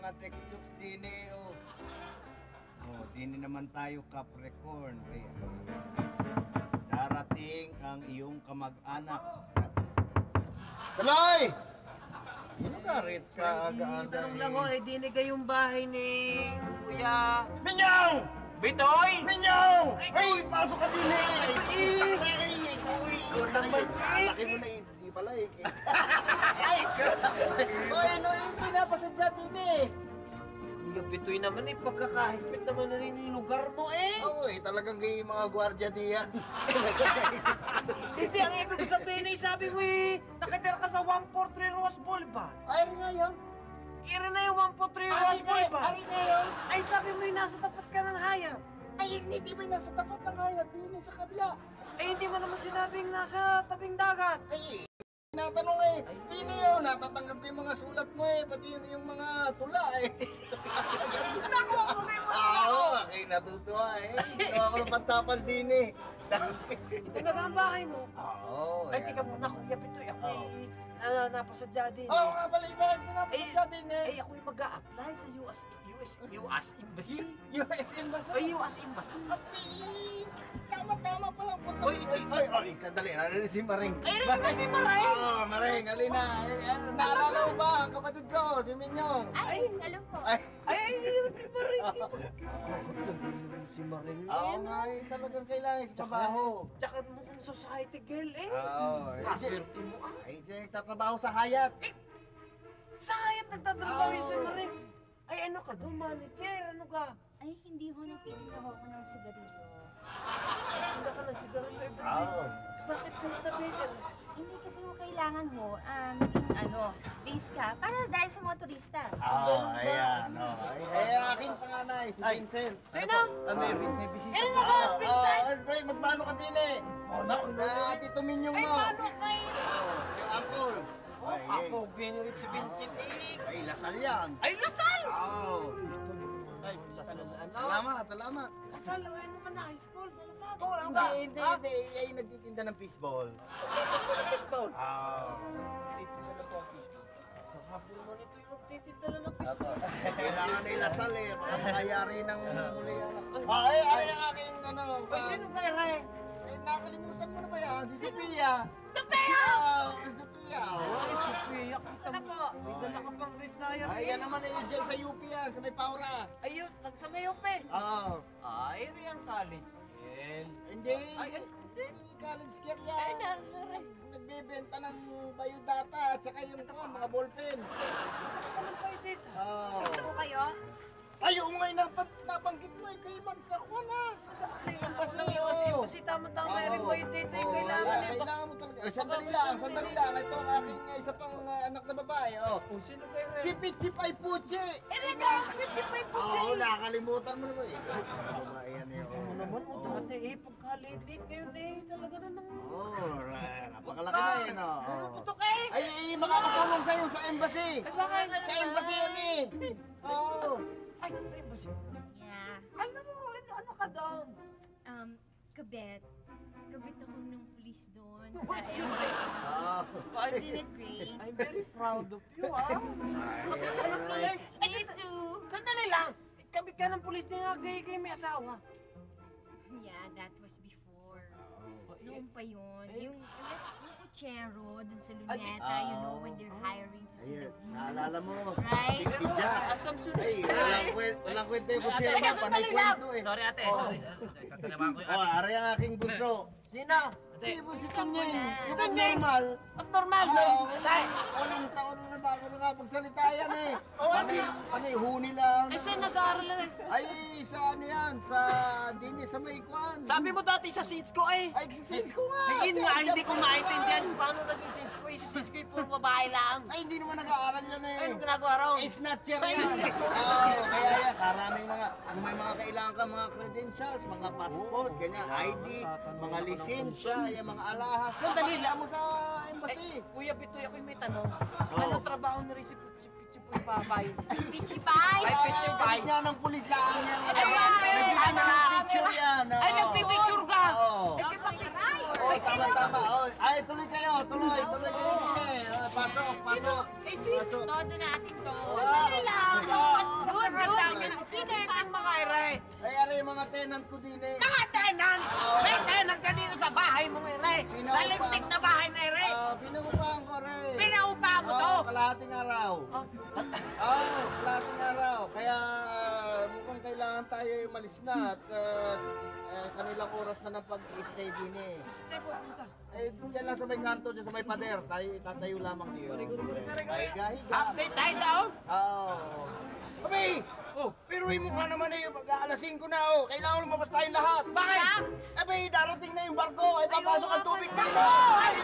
mga text groups din eh. Oh, din naman tayo Capricorn. Kaya darating ang iyong kamag-anak. Tuloy! Sino ka, Rit? Tanong lang ho, di na kayong bahay ni Kuya... Minyong! Bitoy! Minyong! Ay, pasok ka din eh! Laki mo na hindi pala eh. Ay, ano hindi napasadya din eh. Kuya Bitoy naman eh, pagkakahigpit naman na rin yung lugar mo eh. Oo eh, talagang gay mga gwardiya diyan. Hindi, ang ibig sabihin eh, sabi mo eh, nakatira ka sa 143 Rose Boulevard. Ay, nga yan. Ira na yung 143 Rose Boulevard. Ay, nga yan. Ay, sabi mo eh, nasa tapat ka ng hayat. Ay, hindi ba nasa tapat ng hayat din sa kabila? Ay, hindi mo naman sinabing nasa tabing dagat. Ay, natanong eh, hindi yun, natatanggap yung mga sulat mo eh, pati yung mga tula eh. Naku, ako na yung mga tula ko! Oo, okay, natutuwa eh. Ginawa ko ng pantapal din eh. Ito na ang bahay mo. Oo. Ay, tika muna, Kuya Bitoy, ako napasadya din. Oo nga pala, bakit ka napasadya din eh? Ay, ako yung mag-a-apply sa US Embassy. US Embassy? Ay, US Embassy. Tama-tama palang punta. Oy, Ay, sandali, narinig si Maring. Ay, rin na si Maring! Oo, Maring, halina. Naalala mo ba ang kapatid ko, si Minyong? Ay, alam po. Ay, Ay, si Maring. Si Maring. oo nga eh, talagang kailangan sa trabaho. Tsaka mukhang society girl eh. Oo. Kaswerte mo ah. Ay, siya nagtatrabaho sa hayat. Sa hayat nagtatrabaho yung si Maring. Ay, ano ka doon, manager? Ano ka? Ay, hindi ho. Nagtitinda ho ako ng sigarilyo. Hindi ka na sigarilyo everyday. Oo. Bakit Mr. Baker? Hindi kasi ho kailangan ho, maging base ka para dahil sa mga turista. Oo, ayan. Ay, aking panganay, si Vincent. Sino? May bisita. Ano na ba, Vincent? Ay, magmano ka din eh. Tito Minyong Ay, mo. paano kayo? Yung uncle. Oh, ako, binirit si Vincent eh. Ay, Lasal yan. Ay, Lasal! Oo. Ay, Lasal, ano? Salamat. Lasal, ano ka na? High school sa Lasal? Oo, lang ba? Hindi. Ay, nagtitinda ng fishball. Fishball? Oo. Nagtitinda na po ang fishball. Kahapon naman ito yung nagtitinda na ng fishball. Kailangan ay Lasal eh. Baka makayari ng huli. Ay, ang aking ano. Ay, sino kayo, Ray? Ay, nakalimutan mo na ba yan? Si Sophia. Sophia! Si Sophia. Ay, Sophia, kita mo. May dala ka pang retire. Ay, yan naman eh. Diyan sa UP yan. Sa may Paura. Ayun, sa Mayope. Oo. Ay, Riang College. Hindi. Ay, Hindi. College girl yan. Ay, naray. Nagbebenta ng biodata at saka yung mga ballpen. Ano kayo dito? Oo. Ito po kayo? Ay, umay nabanggit mo eh. Kayo magkakuha na. Kasi tama-tama rin mo yung dito yung kailangan eh. Kailangan mo talaga. Sandali lang. Ito ang aking isa pang anak na babae. Oh. Sino kayo rin? Si Pichi Pai Puchi. Pichi Pai Puchi. Oo, nakakalimutan mo naman eh. Babae yan eh. Ano naman, dati pagka-late ngayon eh, talaga namang... Napakalaki na eh, no? Ano putok eh? Ay, makakatulong sa'yo sa embassy. Ay, bakit? Sa embassy yan eh. Oo. Ay, sa embassy. Yeah. Ano ka doon? Kabit. Kabit ako ng pulis doon sa embassy. Oh. Senate Gray. I'm very proud of you, ah. Me too. Sandali lang. Kabit ka ng pulis niya nga, gay may asawa. Yeah, that was before. Noon pa yun. Yung kutsero dun sa Luneta, you know, when they're hiring to see the view. Naalala mo. Right? Si Jack. Assumption Ay, is walang kwento yung kutsero Ate, niya. sandali Panay lang. kwento eh. Sorry ate, sorry. Tatanabahan ko yung Oh, ate. ari ang aking bunso. Sino? Si Isa mo Tunying. na. Yung normal. Abnormal. Tay, walang taon na bago nakapagsalita yan eh. Panay huni lang. Eh, saan nag-aaral na rin? Ay, sa ano yan? Sa dini sa may kwan. Sabi mo dati sa seats ko eh. Ay, exercise ko nga. Ay, yun nga, hindi ko maintindihan paano naging seats ko. Yung seats ko yung puro babae lang. Ay, hindi naman nag-aaral yan eh. Ay, anong ginagawa raw? Eh, snatcher yan. Oo, kaya yan, karaming kung may mga kailangan ka, mga credentials, mga passport, ganyan, ID, mga lisensya, yung mga alahas. Sandali lang. mo sa embassy. Kuya Bitoy, ako'y may tanong. Anong trabaho na rin si Pichi Puy Papay? Pichi Pie! Ay, Pichi Pay. Nga ng pulis lang yan. Ay, Picture yan. Ay, nagpipicture ka! Oo. Ay, kita picture! Oh, tama. Oh, ay, tuloy kayo. Tuloy kayo. Pasok. Eh, si... Todo natin to. Sandali lang! Ano mga tenant ko din eh. Mga tenant! May tenant ka dito sa bahay mo, Ere! Sa lintik na bahay na, Ere! Pinaupahan ko rin. Pinaupa mo to! Kalahating araw. Kalahating araw. Kaya mukhang kailangan tayo umalis na at kanilang oras na ng pag-stay din eh. Diyan lang sa may kanto, diyan sa may pader. Tayo itatayo lamang diyo. Higa. Update tayo daw! Oo. Abay! Piruin mo ka naman eh. Mag-aalasin ko na oh. Kailangan lumabas tayong lahat. Bakit? Abay, darating na yung barko. Ay, papasok ang tubig. Barko! Ay,